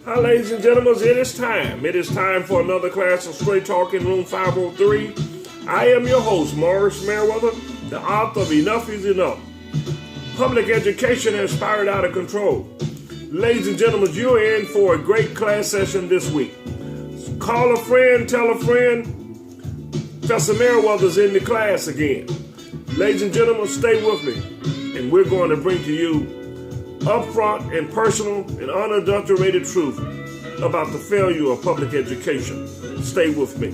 Hi, ladies and gentlemen, it is time. It is time for another class of Straight Talk in Room 503. I am your host, Morris Merriweather, the author of Enough is Enough. Public education has spiraled out of control. Ladies and gentlemen, you're in for a great class session this week. Call a friend, tell a friend. Professor Merriweather's in the class again. Ladies and gentlemen, stay with me, and we're going to bring to you upfront and personal and unadulterated truth about the failure of public education. Stay with me.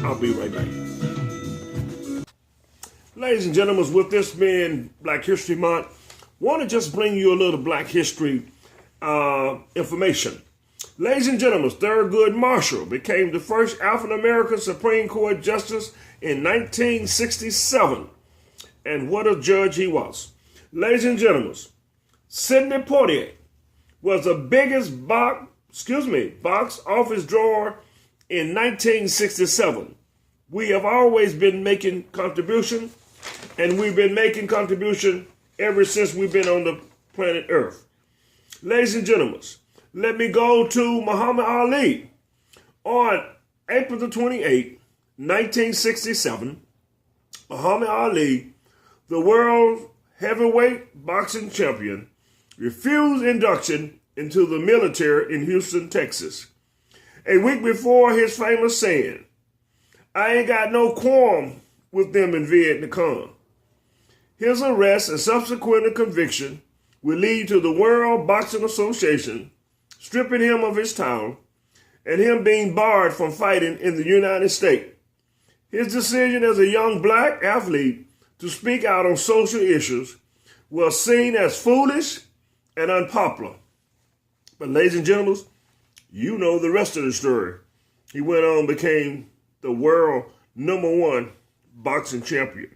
I'll be right back. Ladies and gentlemen, with this being Black History Month, want to just bring you a little Black history information. Ladies and gentlemen, Thurgood Marshall became the first African-American Supreme Court Justice in 1967. And what a judge he was. Ladies and gentlemen, Sidney Poitier was the biggest box office drawer in 1967. We have always been making contribution, and we've been making contribution ever since we've been on the planet Earth. Ladies and gentlemen, let me go to Muhammad Ali. On April the 28th, 1967, Muhammad Ali, the world heavyweight boxing champion, refused induction into the military in Houston, Texas. A week before his famous saying, "I ain't got no qualm with them in Vietnam." His arrest and subsequent conviction will lead to the World Boxing Association stripping him of his title and him being barred from fighting in the United States. His decision as a young black athlete to speak out on social issues was seen as foolish and unpopular. But ladies and gentlemen, you know the rest of the story. He went on, became the world #1 boxing champion.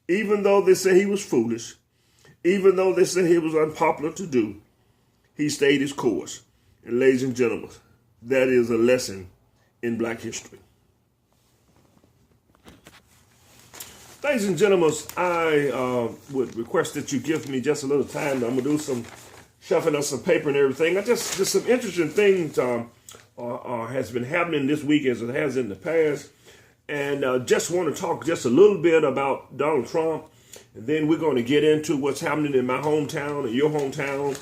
Even though they said he was foolish, even though they said he was unpopular to do, he stayed his course. And ladies and gentlemen, that is a lesson in Black history. Ladies and gentlemen, I would request that you give me just a little time. I'm going to do some shuffling up some paper and everything. Just some interesting things has been happening this week as it has in the past. And just want to talk just a little bit about Donald Trump. And then we're going to get into what's happening in my hometown and your hometown.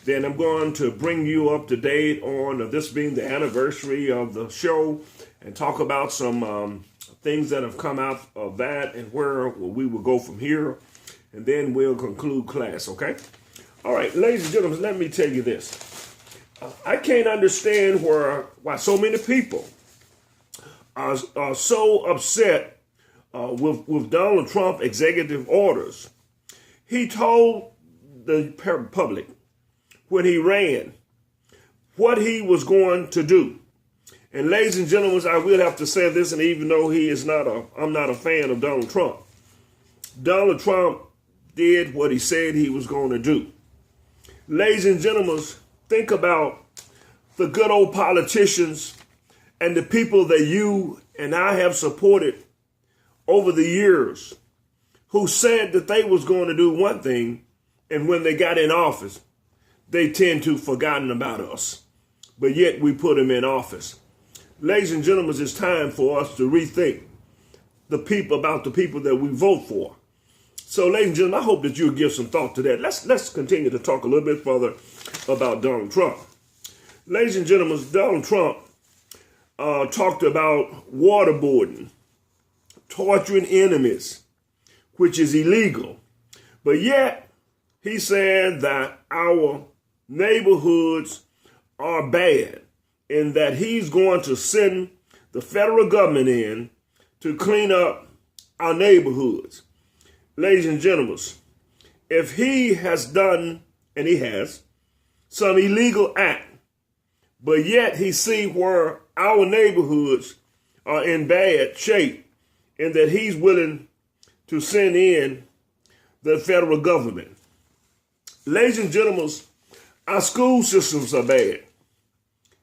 Then I'm going to bring you up to date on this being the anniversary of the show and talk about some things that have come out of that and where we will go from here. And then we'll conclude class, okay? All right, ladies and gentlemen, let me tell you this. I can't understand why so many people are so upset with Donald Trump executive orders. He told the public when he ran what he was going to do. And ladies and gentlemen, I will have to say this, and even though I'm not a fan of Donald Trump, Donald Trump did what he said he was going to do. Ladies and gentlemen, think about the good old politicians and the people that you and I have supported over the years who said that they was going to do one thing, and when they got in office, they tend to forgotten about us. But yet we put them in office. Ladies and gentlemen, it's time for us to rethink about the people that we vote for. So, ladies and gentlemen, I hope that you'll give some thought to that. Let's continue to talk a little bit further about Donald Trump. Ladies and gentlemen, Donald Trump talked about waterboarding, torturing enemies, which is illegal. But yet, he said that our neighborhoods are bad and that he's going to send the federal government in to clean up our neighborhoods. Ladies and gentlemen, if he has done, and he has, some illegal act, but yet he see where our neighborhoods are in bad shape and that he's willing to send in the federal government. Ladies and gentlemen, our school systems are bad.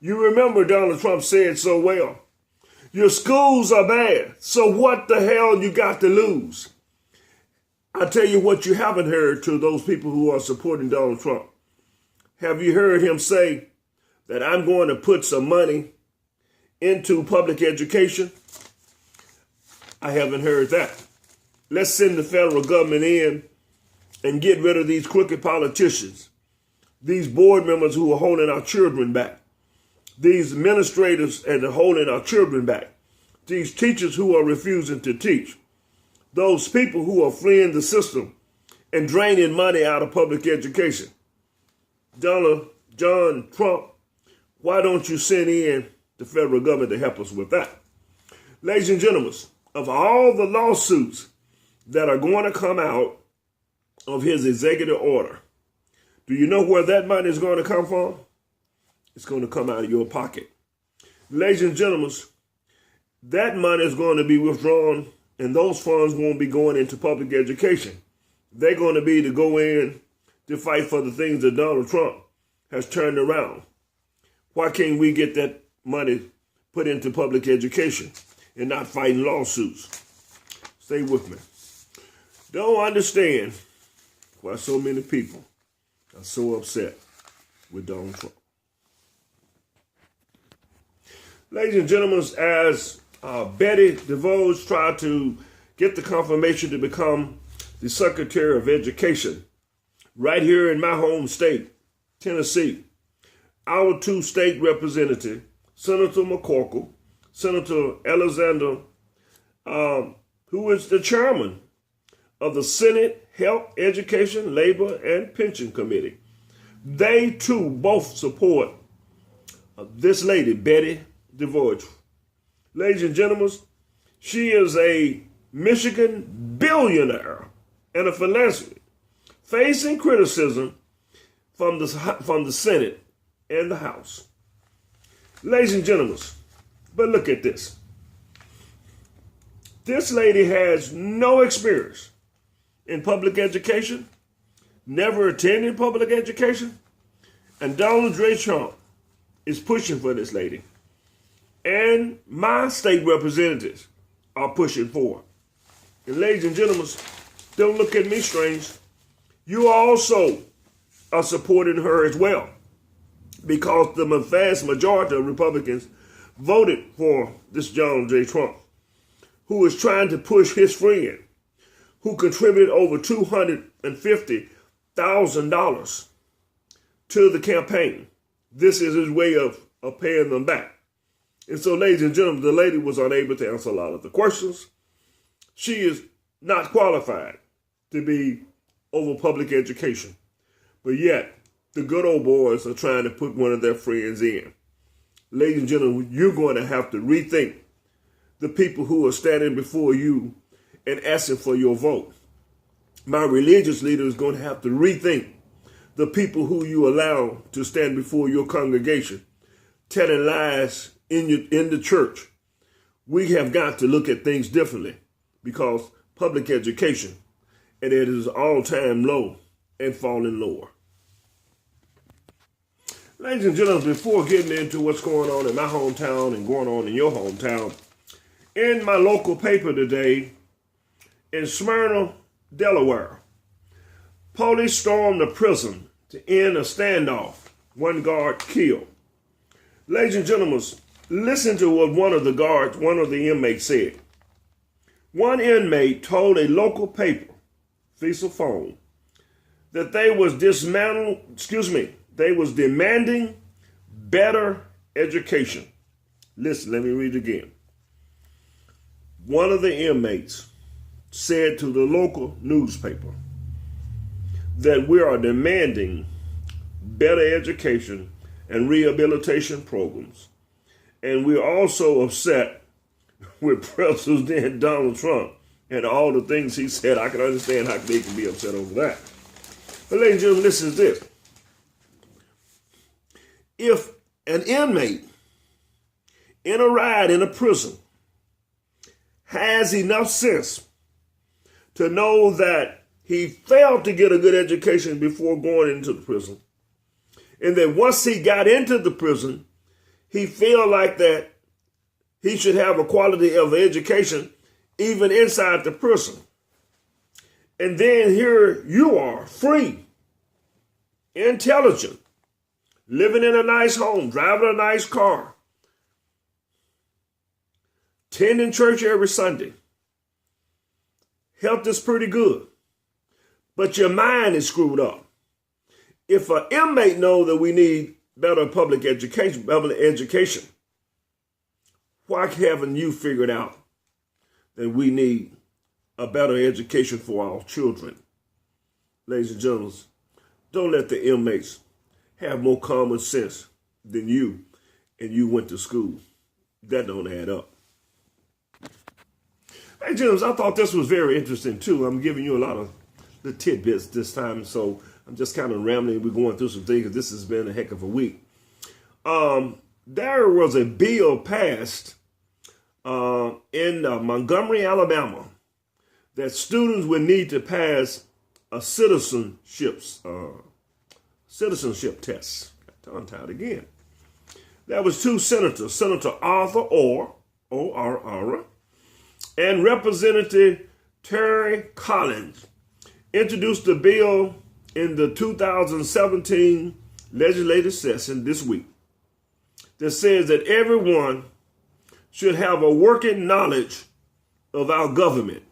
You remember Donald Trump said so well, your schools are bad, so what the hell you got to lose? I tell you what you haven't heard to those people who are supporting Donald Trump. Have you heard him say that I'm going to put some money into public education? I haven't heard that. Let's send the federal government in and get rid of these crooked politicians, these board members who are holding our children back, these administrators and are holding our children back, these teachers who are refusing to teach, those people who are fleeing the system and draining money out of public education. John Trump, why don't you send in the federal government to help us with that? Ladies and gentlemen, of all the lawsuits that are going to come out of his executive order, do you know where that money is going to come from? It's going to come out of your pocket. Ladies and gentlemen, that money is going to be withdrawn, and those funds won't be going into public education. They're going to be to go in to fight for the things that Donald Trump has turned around. Why can't we get that money put into public education and not fighting lawsuits? Stay with me. Don't understand why so many people are so upset with Donald Trump. Ladies and gentlemen, as Betty DeVos tried to get the confirmation to become the Secretary of Education right here in my home state, Tennessee, our two state representatives, Senator McCorkle, Senator Alexander, who is the chairman of the Senate Health, Education, Labor, and Pension Committee, they too both support this lady, Betty DeVos. Ladies and gentlemen, she is a Michigan billionaire and a philanthropist facing criticism from the Senate and the House. Ladies and gentlemen, but look at this. This lady has no experience in public education, never attended public education, and Donald J. Trump is pushing for this lady. And my state representatives are pushing for her. And ladies and gentlemen, don't look at me strange. You also are supporting her as well, because the vast majority of Republicans voted for this Donald J. Trump, who is trying to push his friend, who contributed over $250,000 to the campaign. This is his way of paying them back. And so, ladies and gentlemen, the lady was unable to answer a lot of the questions. She is not qualified to be over public education. But yet, the good old boys are trying to put one of their friends in. Ladies and gentlemen, you're going to have to rethink the people who are standing before you and asking for your vote. My religious leader is going to have to rethink the people who you allow to stand before your congregation, telling lies in the church. We have got to look at things differently, because public education, and it is all-time low and falling lower. Ladies and gentlemen, before getting into what's going on in my hometown and going on in your hometown, in my local paper today, in Smyrna, Delaware, police stormed a prison to end a standoff. One guard killed. Ladies and gentlemen, listen to what one of the inmates said. One inmate told a local paper, Feisal Phone, that they was demanding better education. Listen, let me read it again. One of the inmates said to the local newspaper that we are demanding better education and rehabilitation programs. And we're also upset with President Donald Trump and all the things he said. I can understand how they can be upset over that. But ladies and gentlemen, listen to this. If an inmate in a ride in a prison has enough sense to know that he failed to get a good education before going into the prison, and that once he got into the prison, he felt like that he should have a quality of education even inside the prison. And then here you are, free, intelligent, living in a nice home, driving a nice car, attending church every Sunday. Health is pretty good, but your mind is screwed up. If an inmate knows that we need better public education, why haven't you figured out that we need a better education for our children? Ladies and gentlemen, don't let the inmates have more common sense than you, and you went to school. That don't add up. Hey, gentlemen, I thought this was very interesting, too. I'm giving you a lot of the tidbits this time, so I'm just kind of rambling. We're going through some things because this has been a heck of a week. There was a bill passed in Montgomery, Alabama, that students would need to pass a citizenship test. Tongue-tied again. That was two senators, Senator Arthur Orr, O-R-R, and Representative Terry Collins, introduced the bill in the 2017 legislative session this week that says that everyone should have a working knowledge of our government.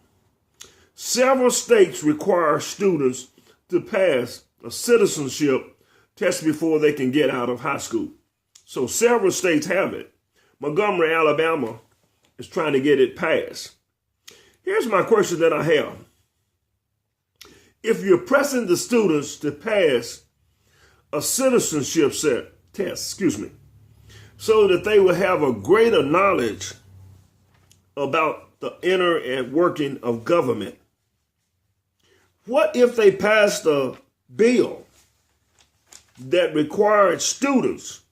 Several states require students to pass a citizenship test before they can get out of high school. So several states have it. Montgomery, Alabama is trying to get it passed. Here's my question that I have. If you're pressing the students to pass a citizenship test, so that they will have a greater knowledge about the inner and working of government, what if they passed a bill that required students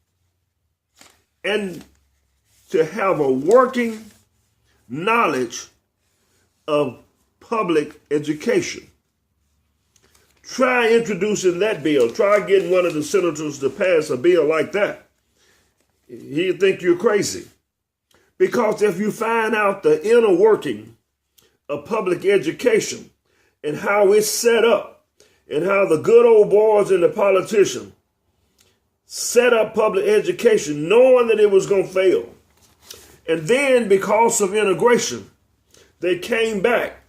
and to have a working knowledge of public education? Try introducing that bill. Try getting one of the senators to pass a bill like that. He'd think you're crazy. Because if you find out the inner working of public education and how it's set up and how the good old boys and the politicians set up public education knowing that it was going to fail. And then because of integration, they came back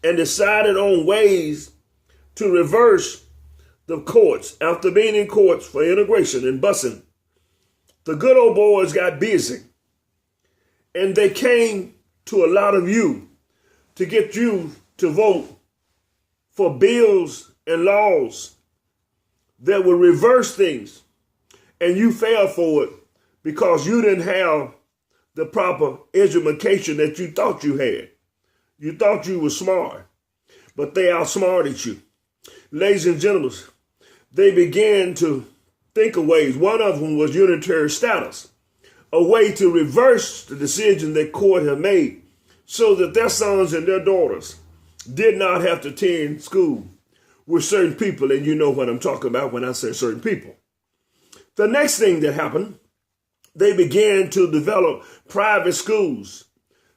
and decided on ways to reverse the courts after being in courts for integration and busing. The good old boys got busy and they came to a lot of you to get you to vote for bills and laws that would reverse things. And you fell for it because you didn't have the proper education that you thought you had. You thought you were smart, but they outsmarted you. Ladies and gentlemen, they began to think of ways. One of them was unitary status, a way to reverse the decision that court had made so that their sons and their daughters did not have to attend school with certain people. And you know what I'm talking about when I say certain people. The next thing that happened, they began to develop private schools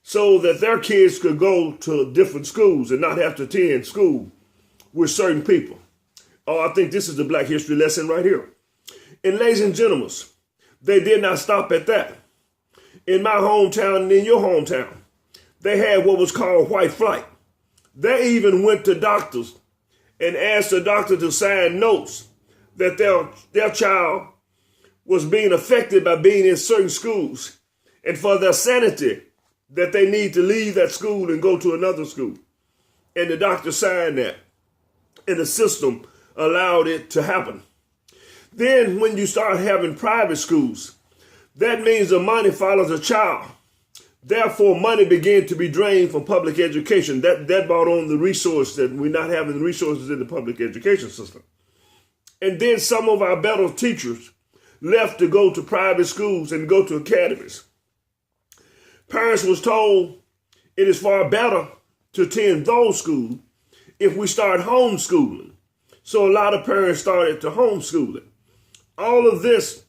so that their kids could go to different schools and not have to attend school with certain people. Oh, I think this is the Black History lesson right here. And ladies and gentlemen, they did not stop at that. In my hometown and in your hometown, they had what was called white flight. They even went to doctors and asked the doctor to sign notes that their child was being affected by being in certain schools, and for their sanity that they need to leave that school and go to another school. And the doctor signed that, and the system allowed it to happen. Then when you start having private schools, that means the money follows the child. Therefore, money began to be drained from public education. That brought on the resource that we're not having the resources in the public education system. And then some of our better teachers left to go to private schools and go to academies. Parents was told it is far better to attend those schools if we start homeschooling. So a lot of parents started to homeschool it. All of this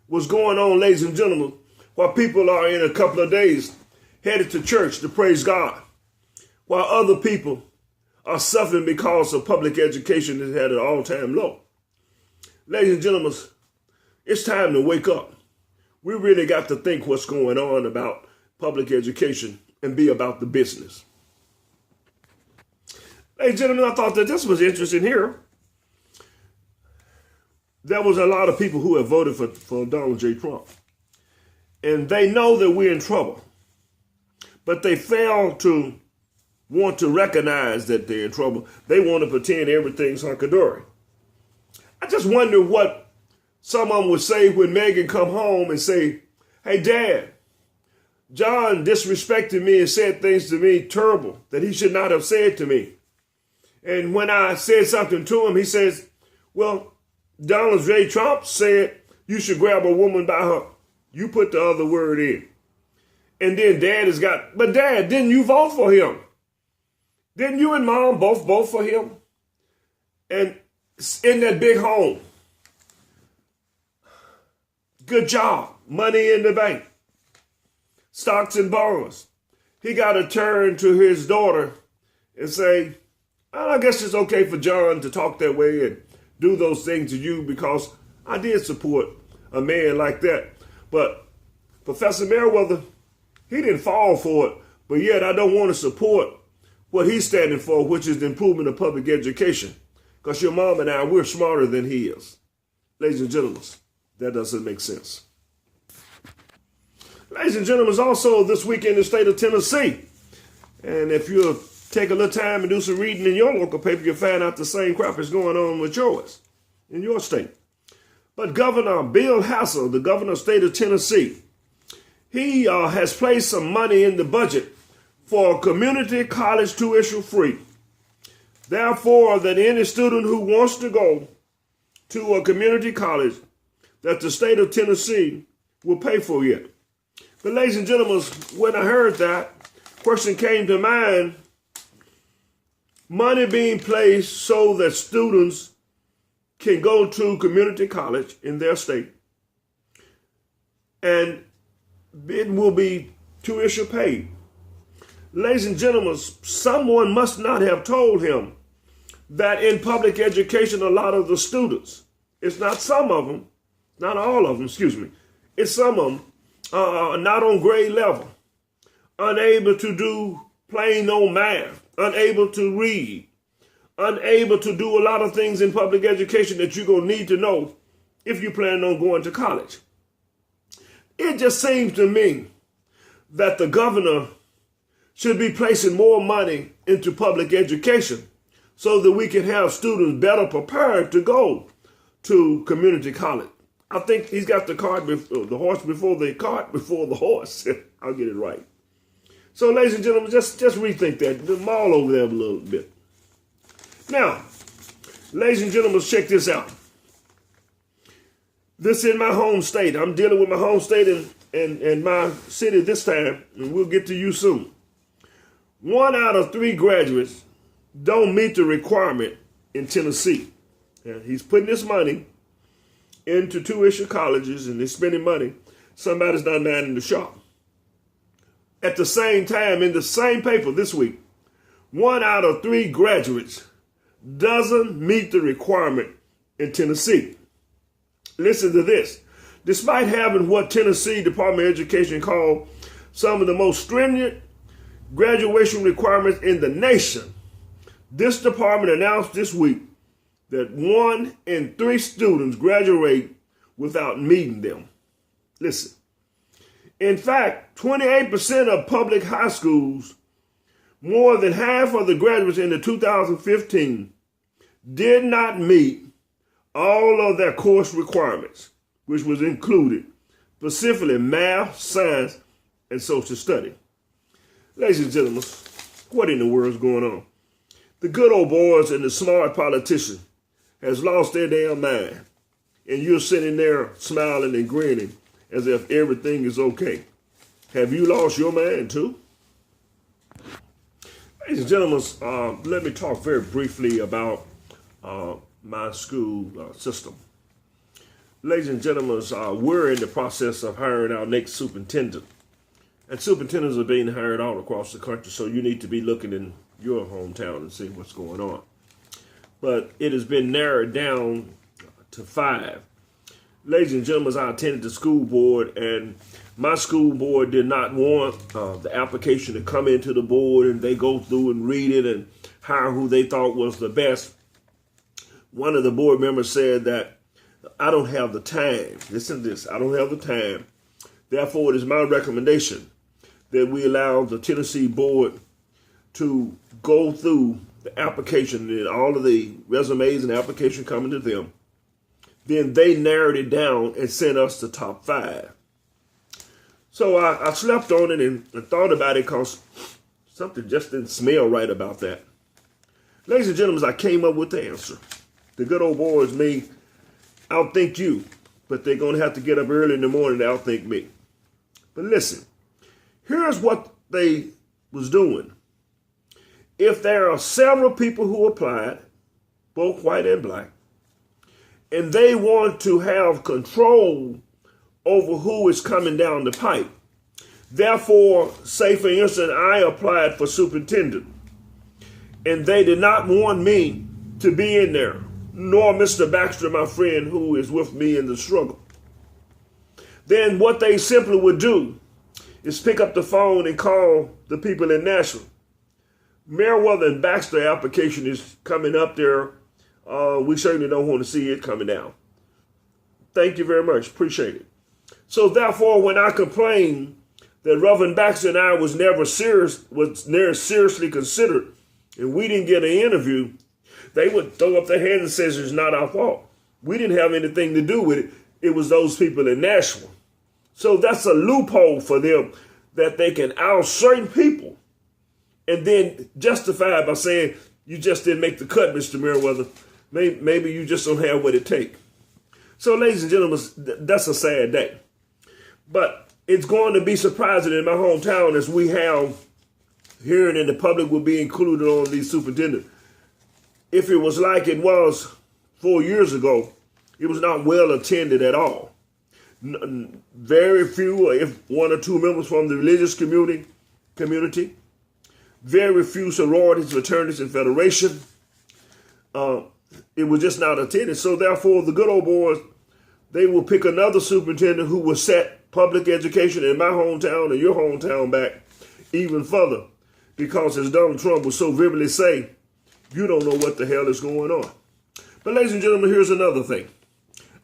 was going on, ladies and gentlemen, while people are in a couple of days headed to church to praise God, while other people are suffering because of public education that had an all-time low. Ladies and gentlemen, It's time to wake up. We really got to think what's going on about public education and be about the business. Ladies and gentlemen, I thought that this was interesting here. There was a lot of people who have voted for Donald J. Trump. And they know that we're in trouble. But they fail to want to recognize that they're in trouble. They want to pretend everything's hunky-dory. I just wonder what someone would say when Megan come home and say, hey, Dad, John disrespected me and said things to me terrible that he should not have said to me. And when I said something to him, he says, well, Donald J. Trump said you should grab a woman by her. You put the other word in. And then Dad has got, but Dad, didn't you vote for him? Didn't you and Mom both vote for him? And in that big home. Good job. Money in the bank. Stocks and bonds. He got to turn to his daughter and say, well, I guess it's okay for John to talk that way and do those things to you because I did support a man like that. But Professor Merriweather, he didn't fall for it, but yet I don't want to support what he's standing for, which is the improvement of public education. Because your mom and I, we're smarter than he is. Ladies and gentlemen, that doesn't make sense. Ladies and gentlemen, also this week in the state of Tennessee. And if you'll take a little time and do some reading in your local paper, you'll find out the same crap is going on with yours, in your state. But Governor Bill Hassel, the governor of the state of Tennessee, he has placed some money in the budget for community college tuition free. Therefore, that any student who wants to go to a community college that the state of Tennessee will pay for it. But ladies and gentlemen, when I heard that, question came to mind, money being placed so that students can go to community college in their state, and it will be tuition paid. Ladies and gentlemen, someone must not have told him that in public education, a lot of the students, it's not some of them, not all of them, excuse me, it's some of them, not on grade level, unable to do plain old math, unable to read, unable to do a lot of things in public education that you're going to need to know if you plan on going to college. It just seems to me that the governor should be placing more money into public education so that we can have students better prepared to go to community college. I think he's got the horse before the cart before the horse. I'll get it right. So, ladies and gentlemen, just rethink that. Mull over there a little bit. Now, ladies and gentlemen, check this out. This is my home state. I'm dealing with my home state and my city this time, and we'll get to you soon. 1 out of 3 graduates don't meet the requirement in Tennessee. And he's putting this money into tuition colleges and they're spending money. Somebody's not minding the shop. At the same time, in the same paper this week, 1 out of 3 graduates doesn't meet the requirement in Tennessee. Listen to this. Despite having what Tennessee Department of Education called some of the most stringent graduation requirements in the nation, this department announced this week that 1 in 3 students graduate without meeting them. Listen. In fact, 28% of public high schools, more than half of the graduates in the 2015, did not meet all of their course requirements, which was included specifically math, science, and social study. Ladies and gentlemen, what in the world is going on? The good old boys and the smart politician has lost their damn mind, and you're sitting there smiling and grinning as if everything is okay. Have you lost your mind too? Ladies and gentlemen, let me talk very briefly about my school system. Ladies and gentlemen, we're in the process of hiring our next superintendent. And superintendents are being hired all across the country, so you need to be looking in your hometown and see what's going on. But it has been narrowed down to 5. Ladies and gentlemen, I attended the school board, and my school board did not want the application to come into the board and they go through and read it and hire who they thought was the best. One of the board members said that I don't have the time. Listen to this. I don't have the time. Therefore, it is my recommendation that we allow the Tennessee board to go through the application and all of the resumes and application coming to them. Then they narrowed it down and sent us the top 5. So I slept on it and thought about it because something just didn't smell right about that. Ladies and gentlemen, I came up with the answer. The good old boys may outthink you, but they're going to have to get up early in the morning to outthink me. But listen, here's what they was doing. If there are several people who applied, both white and black, and they want to have control over who is coming down the pipe. Therefore, say for instance, I applied for superintendent, and they did not want me to be in there, nor Mr. Baxter, my friend, who is with me in the struggle. Then what they simply would do is pick up the phone and call the people in Nashville. Meriwether and Baxter application is coming up there. We certainly don't want to see it coming down. Thank you very much. Appreciate it. So therefore, when I complained that Reverend Baxter and I was never seriously considered, and we didn't get an interview, they would throw up their hands and say it's not our fault. We didn't have anything to do with it. It was those people in Nashville. So that's a loophole for them that they can out certain people and then justify it by saying, you just didn't make the cut, Mr. Meriwether. Maybe you just don't have what it takes. So, ladies and gentlemen, that's a sad day. But it's going to be surprising in my hometown as we have hearing and the public will be included on these superintendents. If it was like it was 4 years ago, it was not well attended at all. Very few, if one or two members from the religious community, very few sororities, fraternities, and federation. It was just not attended. So therefore, the good old boys, they will pick another superintendent who will set public education in my hometown and your hometown back even further. Because as Donald Trump would so vividly say, you don't know what the hell is going on. But ladies and gentlemen, here's another thing.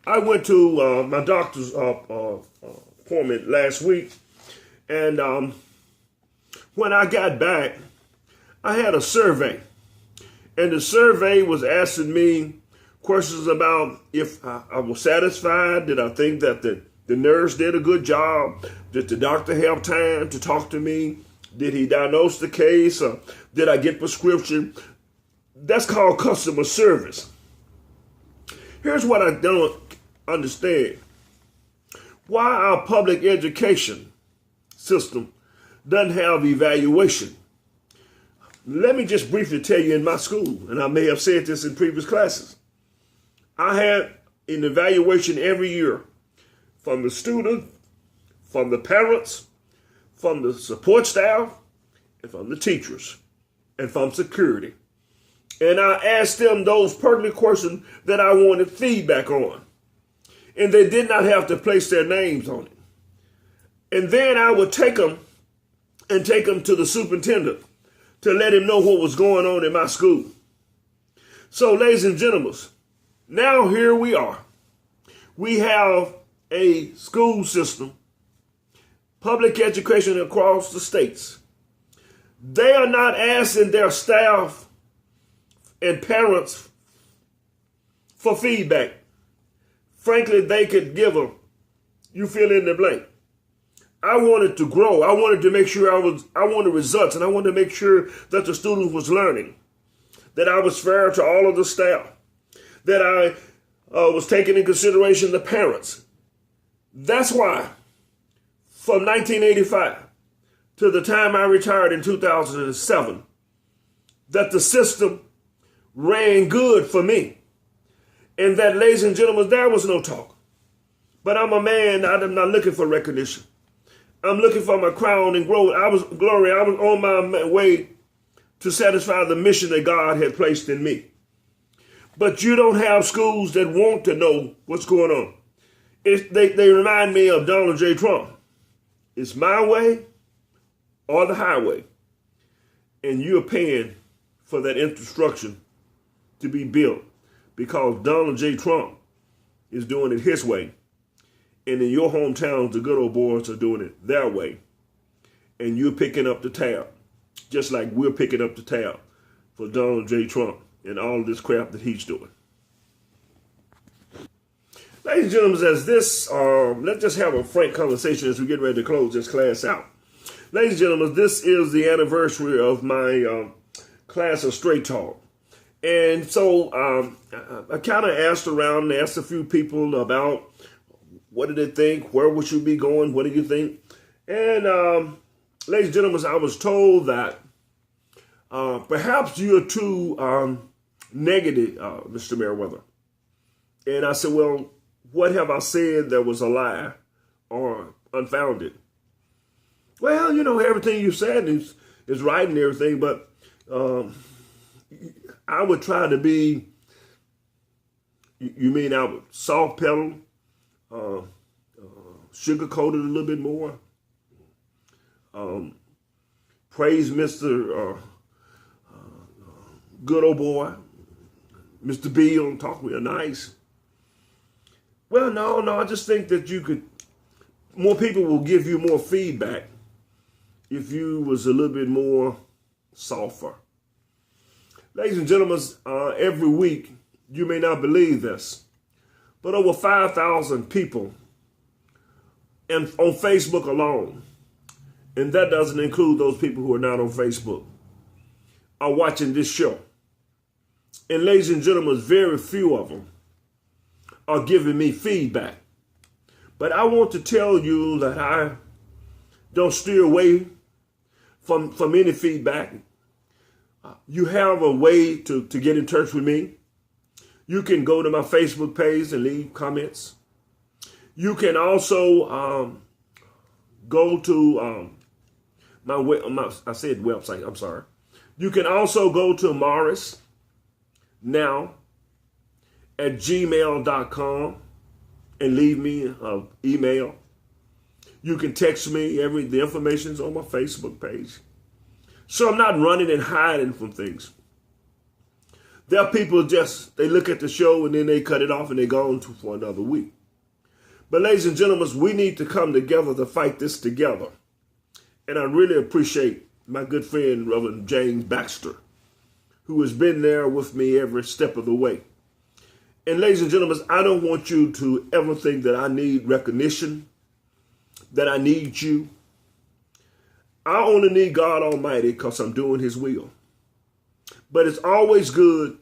I went to my doctor's appointment last week. And when I got back, I had a survey. And the survey was asking me questions about if I was satisfied. Did I think that the nurse did a good job? Did the doctor have time to talk to me? Did he diagnose the case? Did I get prescription? That's called customer service. Here's what I don't understand. Why our public education system doesn't have evaluation. Let me just briefly tell you, in my school, and I may have said this in previous classes, I had an evaluation every year from the student, from the parents, from the support staff, and from the teachers, and from security. And I asked them those pertinent questions that I wanted feedback on. And they did not have to place their names on it. And then I would take them to the superintendent to let him know what was going on in my school. So, ladies and gentlemen, now here we are. We have a school system, public education across the states. They are not asking their staff and parents for feedback. Frankly, they could give them, you fill in the blank. I wanted to grow. I wanted to make sure I wanted results, and I wanted to make sure that the student was learning, that I was fair to all of the staff, that I was taking in consideration the parents. That's why from 1985 to the time I retired in 2007, that the system ran good for me. And that, ladies and gentlemen, there was no talk. But I'm a man, I'm not looking for recognition. I'm looking for my crown and glory. I was on my way to satisfy the mission that God had placed in me. But you don't have schools that want to know what's going on. They remind me of Donald J. Trump. It's my way or the highway. And you're paying for that infrastructure to be built because Donald J. Trump is doing it his way. And in your hometown, the good old boys are doing it their way. And you're picking up the tab, just like we're picking up the tab for Donald J. Trump and all of this crap that he's doing. Ladies and gentlemen, as this, let's just have a frank conversation as we get ready to close this class out. Ladies and gentlemen, this is the anniversary of my class of Straight Talk. And so I kind of asked around and asked a few people about what did they think, where would you be going, what do you think? And ladies and gentlemen, I was told that perhaps you're too negative, Mr. Merriweather. And I said, well, what have I said that was a lie or unfounded? Well, you know, everything you said is right and everything, but I would try to be, you mean I would soft pedal, sugarcoat it a little bit more, praise Mr. Good old boy, Mr. Bill, talk real nice. Well, no, I just think that more people will give you more feedback if you was a little bit more softer. Ladies and gentlemen, every week, you may not believe this, but over 5,000 people on Facebook alone, and that doesn't include those people who are not on Facebook, are watching this show. And ladies and gentlemen, very few of them are giving me feedback. But I want to tell you that I don't steer away from any feedback. You have a way to get in touch with me. You can go to my Facebook page and leave comments. You can also go to I said website, I'm sorry. You can also go to morrisnow@gmail.com and leave me an email. You can text me. The information's on my Facebook page. So I'm not running and hiding from things. There are people they look at the show and then they cut it off and they go on for another week. But ladies and gentlemen, we need to come together to fight this together. And I really appreciate my good friend, Reverend James Baxter, who has been there with me every step of the way. And ladies and gentlemen, I don't want you to ever think that I need recognition, that I need you. I only need God Almighty because I'm doing his will. But it's always good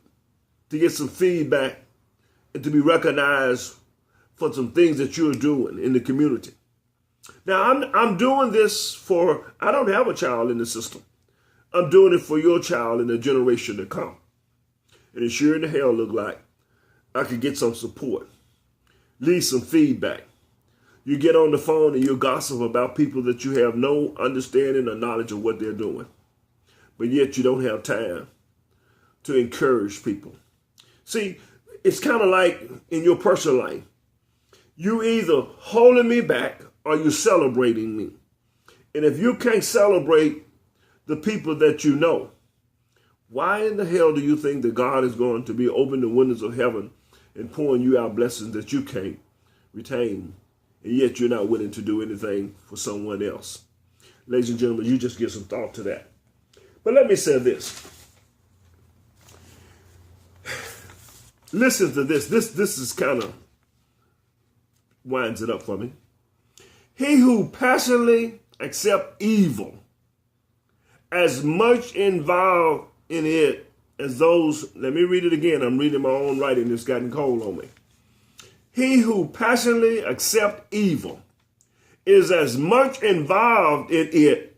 to get some feedback and to be recognized for some things that you're doing in the community. Now, I'm doing this I don't have a child in the system. I'm doing it for your child in the generation to come. And it sure in the hell look like I could get some support, leave some feedback. You get on the phone and you gossip about people that you have no understanding or knowledge of what they're doing. But yet you don't have time to encourage people. See, it's kind of like in your personal life. You either holding me back or you celebrating me. And if you can't celebrate the people that you know, why in the hell do you think that God is going to be opening the windows of heaven and pouring you out blessings that you can't retain, and yet you're not willing to do anything for someone else? Ladies and gentlemen, you just give some thought to that. But let me say this. Listen to this. This is kind of winds it up for me. He who passionately accepts evil, as much involved in it as those, let me read it again. I'm reading my own writing. It's gotten cold on me. He who passionately accepts evil is as much involved in it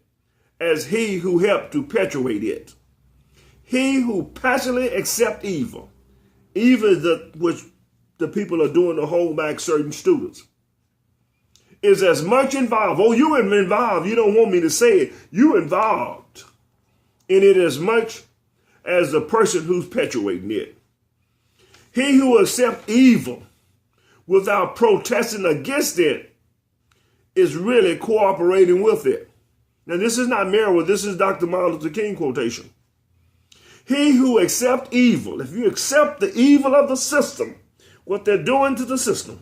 as he who helped to perpetuate it. He who passionately accepts evil, even which the people are doing to hold back certain students, is as much involved. Oh, you involved. You don't want me to say it. You involved in it as much as the person who's perpetuating it. He who accepts evil without protesting against it is really cooperating with it. Now, this is not Merrill, this is Dr. Martin Luther King quotation. He who accepts evil, if you accept the evil of the system, what they're doing to the system,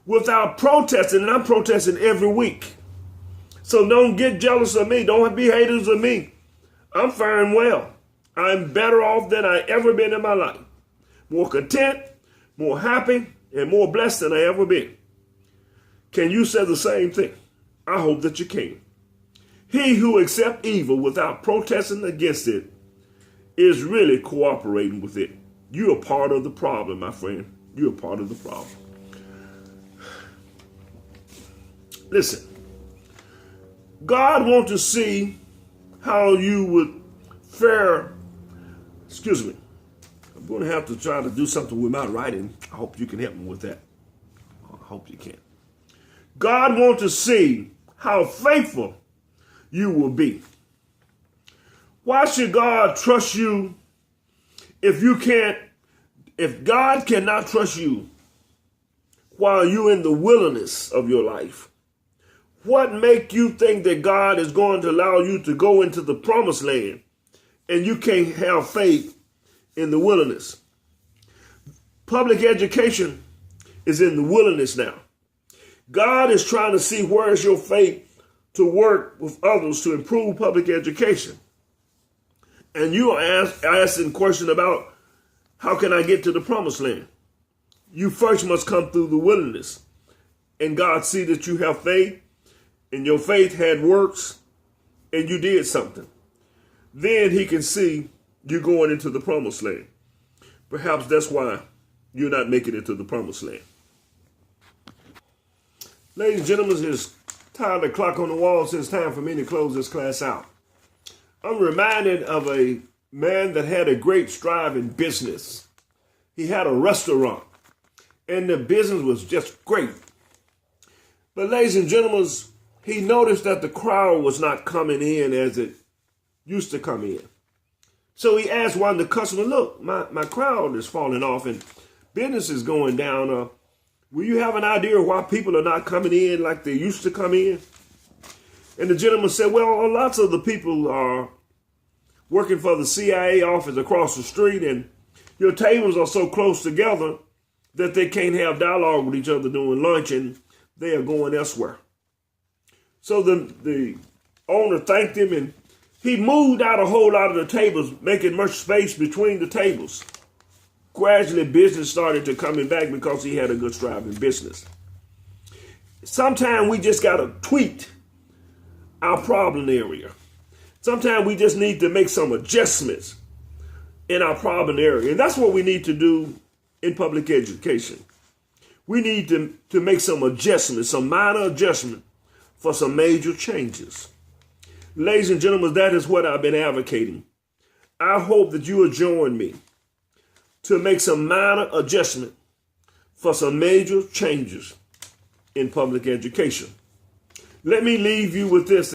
without protesting, and I'm protesting every week. So don't get jealous of me. Don't be haters of me. I'm faring well. I'm better off than I ever been in my life. More content, more happy, and more blessed than I ever been. Can you say the same thing? I hope that you can. He who accepts evil without protesting against it is really cooperating with it. You're a part of the problem, my friend. You're a part of the problem. Listen, God wants to see how you would fare. Excuse me. I'm going to have to try to do something with my writing. I hope you can help me with that. I hope you can. God wants to see how faithful you will be. Why should God trust you if God cannot trust you while you're in the wilderness of your life? What make you think that God is going to allow you to go into the promised land and you can't have faith in the wilderness? Public education is in the wilderness now. God is trying to see where is your faith to work with others to improve public education. And you are asking a question about how can I get to the promised land? You first must come through the wilderness. And God see that you have faith and your faith had works and you did something. Then he can see you going into the promised land. Perhaps that's why you're not making it to the promised land. Ladies and gentlemen, it's time the clock on the wall says it's time for me to close this class out. I'm reminded of a man that had a great strive in business. He had a restaurant and the business was just great. But ladies and gentlemen, he noticed that the crowd was not coming in as it used to come in. So he asked one of the customers, look, my crowd is falling off and business is going down. Will you have an idea of why people are not coming in like they used to come in? And the gentleman said, well, lots of the people are working for the CIA office across the street and your tables are so close together that they can't have dialogue with each other during lunch and they are going elsewhere. So the owner thanked him and he moved out a whole lot of the tables, making much space between the tables. Gradually, business started to coming back because he had a good strive in business. Sometimes we just got to tweak our problem area. Sometimes we just need to make some adjustments in our problem area. And that's what we need to do in public education. We need to make some adjustments, some minor adjustments for some major changes. Ladies and gentlemen, that is what I've been advocating. I hope that you will join me to make some minor adjustment for some major changes in public education. Let me leave you with this.